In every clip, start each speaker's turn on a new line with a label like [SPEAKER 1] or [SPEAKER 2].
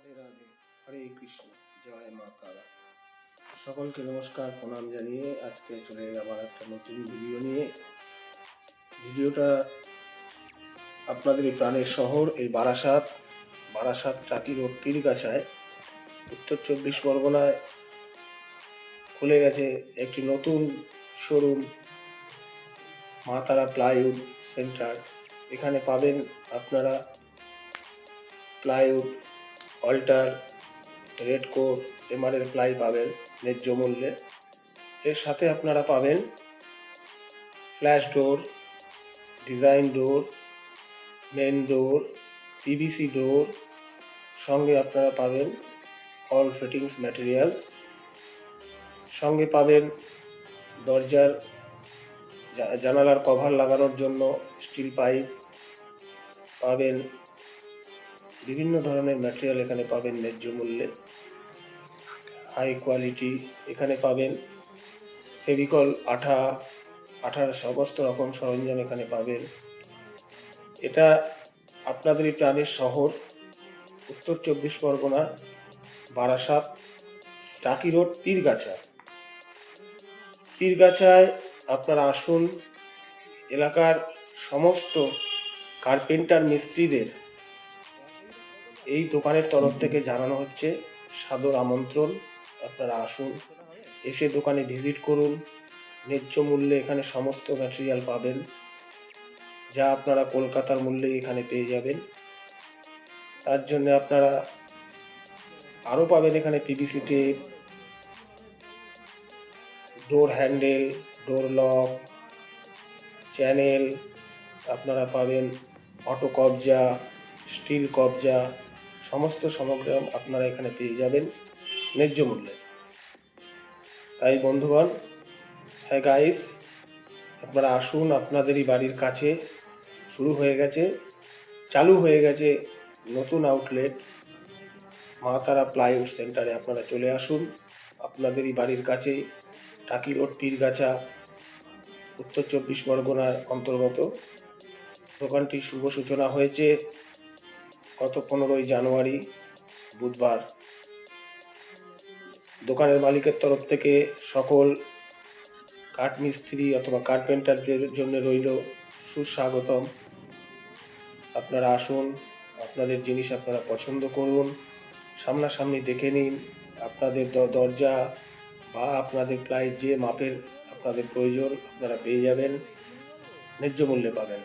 [SPEAKER 1] রাধে রাধে, হরে কৃষ্ণ, জয় মা তারা। সকলকে নমস্কার, প্রণাম জানিয়ে আজকে চলে এলাম আর একটা নতুন ভিডিও নিয়ে। ভিডিওটা আপনাদের এই প্রাণের শহর এই বারাসাত টাকি রোড পীরগাছায়, উত্তর 24 পরগনায় খুলে গেছে একটি নতুন শোরুম, মা তারা প্লাইউড সেন্টার। এখানে পাবেন আপনারা প্লাইউড, অল্টার, রেড কোট, এমআরএল প্লাই পাবেন ন্যায্য মূল্যে। এর সাথে আপনারা পাবেন flush door, design door, main door, PVC door, সঙ্গে আপনারা পাবেন অল ফিটিংস ম্যাটেরিয়ালস, সঙ্গে পাবেন দরজার জানালার কভার লাগানোর জন্য স্টিল পাইপ পাবেন। বিভিন্ন ধরনের ম্যাটেরিয়াল এখানে পাবেন ন্যায্য মূল্যে, হাই কোয়ালিটি। এখানে পাবেন ফেভিকল, আঠার সমস্ত রকম সরঞ্জাম এখানে পাবেন। এটা আপনাদের এই প্রাণের শহর, উত্তর 24 পরগনা, বারাসাত টাকি রোড পীরগাছায় আপনারা আসুন। এলাকার সমস্ত কার্পেন্টার মিস্ত্রিদের এই দোকানের তরফ থেকে জানানো হচ্ছে সাদর আমন্ত্রণ। আপনারা আসুন, এসে দোকানে ভিজিট করুন। ন্যায্য মূল্যে এখানে সমস্ত ম্যাটেরিয়াল পাবেন, যা আপনারা কলকাতার মূল্যে এখানে পেয়ে যাবেন। তার জন্য আপনারা আরও পাবেন এখানে PVC tape, door handle, door lock, channel, আপনারা পাবেন অটো কবজা, স্টিল কবজা, সমস্ত সামগ্রী আপনারা এখানে পেয়ে যাবেন ন্যায্য মূল্যে। তাই বন্ধুগণ, হ্যাঁ গাইস, আপনারা আসুন। আপনাদেরই বাড়ির কাছে চালু হয়ে গেছে নতুন আউটলেট মা তারা প্লাইউড সেন্টারে। আপনারা চলে আসুন, আপনাদেরই বাড়ির কাছেই, টাকি রোড পীরগাছা, উত্তর 24 পরগনার অন্তর্গত। দোকানটির শুভ সূচনা হয়েছে গত 15ই জানুয়ারি বুধবার। দোকানের মালিকের তরফ থেকে সকল কাঠমিস্ত্রি অথবা কার্পেন্টারদের জন্য রইল সুস্বাগতম। আপনারা আসুন, আপনাদের জিনিস আপনারা পছন্দ করুন, সামনাসামনি দেখে নিন। আপনাদের দরজা বা আপনাদের প্রায় যে মাপের আপনাদের প্রয়োজন আপনারা পেয়ে যাবেন, ন্যায্য মূল্যে পাবেন।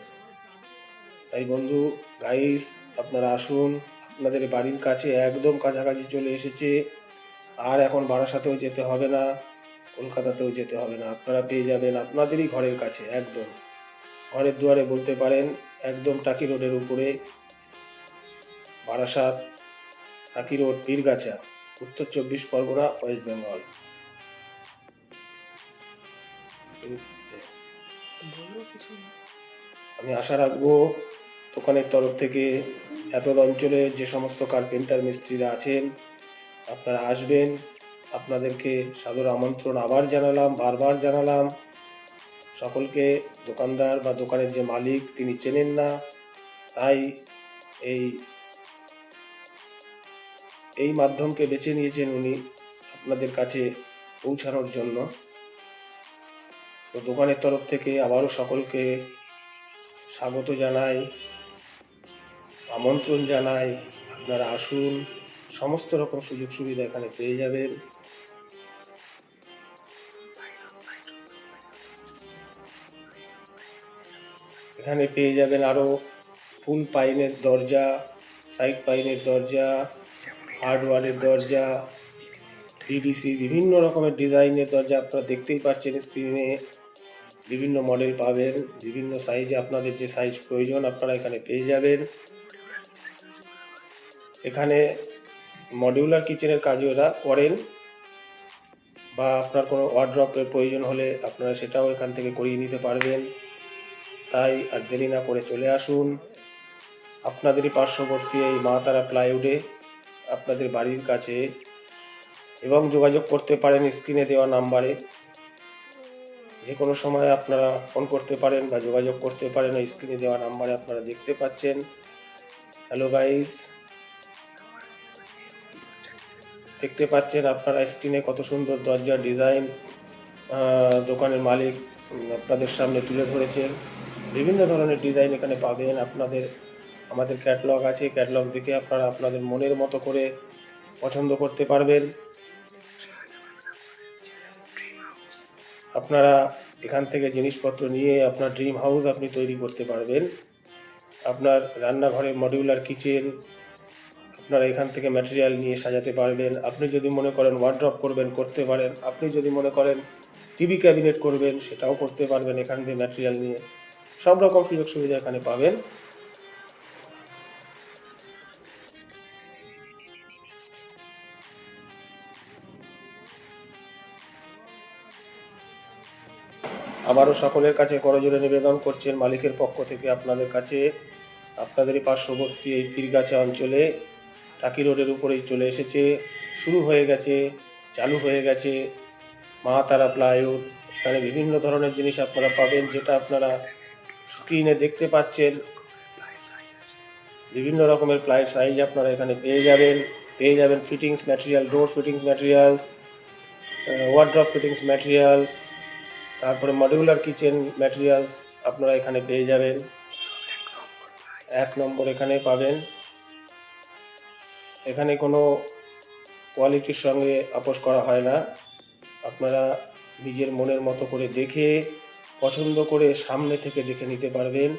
[SPEAKER 1] তাই বন্ধু গাইস, আপনারা আসুন। আপনাদের বাড়ির কাছে একদম কাছাকাছি চলে এসেছে, আর এখন বারাসাতেও যেতে হবে না, কলকাতাতেও যেতে হবে না। আপনারা পেয়ে যাবেন আপনাদেরই ঘরের কাছে, একদম ঘরের দুয়ারে বলতে পারেন। একদম টাকি রোডের উপরে, বারাসাত টাকি রোড পীরগাছা, উত্তর 24 পরগনা, ওয়েস্ট বেঙ্গল। আমি আশা রাখবো দোকানের তরফ থেকে এত অঞ্চলে যে সমস্ত কার্পেন্টার মিস্ত্রিরা আছেন আপনারা আসবেন। আপনাদেরকে সাদর আমন্ত্রণ বারবার জানালাম। সকলকে দোকানদার বা দোকানের যে মালিক তিনি চেনেন না, তাই এই মাধ্যমকে বেছে নিয়েছেন উনি আপনাদের কাছে পৌঁছানোর জন্য। তো দোকানের তরফ থেকে আবারও সকলকে স্বাগত জানাই, আমন্ত্রণ জানাই। আপনারা আসুন, সমস্ত রকম সুযোগ সুবিধা এখানে পেয়ে যাবেন। এখানে পেয়ে যাবেন আরও ফুল পাইনের দরজা, সাইড পাইনের দরজা, হার্ডওয়ারের দরজা, পিভিসি, বিভিন্ন রকমের ডিজাইনের দরজা। আপনারা দেখতেই পাচ্ছেন স্ক্রিনে, বিভিন্ন মডেল পাবেন, বিভিন্ন সাইজে। আপনাদের যে সাইজ প্রয়োজন আপনারা এখানে পেয়ে যাবেন। এখানে মডিউলার কিচেনের কাজও এরা করেন, বা আপনার কোনো ওয়ার্ড্রপের প্রয়োজন হলে আপনারা সেটাও এখান থেকে করিয়ে নিতে পারবেন। তাই আর দেরি না করে চলে আসুন আপনাদেরই পার্শ্ববর্তী এই মা তারা প্লাইউডে, আপনাদের বাড়ির কাছে, এবং যোগাযোগ করতে পারেন স্ক্রিনে দেওয়া নাম্বারে। যে কোনো সময় আপনারা ফোন করতে পারেন বা যোগাযোগ করতে পারেন ওই স্ক্রিনে দেওয়া নাম্বারে, আপনারা দেখতে পাচ্ছেন। হ্যালো গাইস, দেখতে পাচ্ছেন আপনারা স্ক্রিনে কত সুন্দর দরজার ডিজাইন দোকানের মালিক আপনাদের সামনে তুলে ধরেছেন। বিভিন্ন ধরনের ডিজাইন এখানে পাবেন। আমাদের ক্যাটালগ আছে, ক্যাটালগ দেখে আপনারা আপনাদের মনের মতো করে পছন্দ করতে পারবেন। আপনারা এখান থেকে জিনিসপত্র নিয়ে আপনার ড্রিম হাউস আপনি তৈরি করতে পারবেন। আপনার রান্নাঘরে মডিউলার কিচেন আপনারা এখান থেকে ম্যাটেরিয়াল নিয়ে সাজাতে পারবেন। আপনি যদি মনে করেন ওয়ার্ড্রপ করবেন, করতে পারেন। আপনি যদি মনে করেন টিভি ক্যাবিনেট করবেন, সেটাও করতে পারবেন এখান থেকে ম্যাটেরিয়াল নিয়ে। সব রকম সুযোগ সুবিধা এখানে পাবেন। আবারও সকলের কাছে করজোড়ে নিবেদন করছেন মালিকের পক্ষ থেকে আপনাদের কাছে, আপনাদেরই পার্শ্ববর্তী এই পীরগাছা অঞ্চলে টাকি রোডের উপরেই চলে এসেছে, শুরু হয়ে গেছে, চালু হয়ে গেছে মা তারা প্লাইউড। এখানে বিভিন্ন ধরনের জিনিস আপনারা পাবেন, যেটা আপনারা স্ক্রিনে দেখতে পাচ্ছেন। বিভিন্ন রকমের প্লাই সাইজ আপনারা এখানে পেয়ে যাবেন fittings material, door fittings materials, wardrobe fittings materials, তারপরে মডিউলার কিচেন ম্যাটেরিয়ালস আপনারা এখানে পেয়ে যাবেন। 1 নম্বর এখানে পাবেন। এখানে কোনো কোয়ালিটির সঙ্গে আপোস করা হয় না। আপনারা নিজের মনের মতো করে দেখে, পছন্দ করে সামনে থেকে দেখে নিতে পারবেন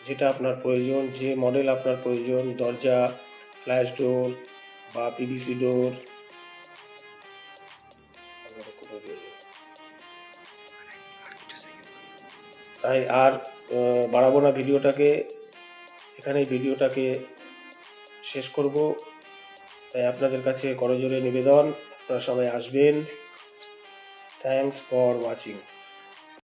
[SPEAKER 1] যেটা আপনার প্রয়োজন, যে মডেল আপনার প্রয়োজন, দরজা, ফ্ল্যাশ ডোর বা পিভিসি ডোর। তাই আর বাড়াবো না ভিডিওটাকে, এখানেই ভিডিওটাকে শেষ করব। তাই আপনাদের কাছে করজোড়ে নিবেদন, আপনারা সবাই আসবেন। Thanks for watching.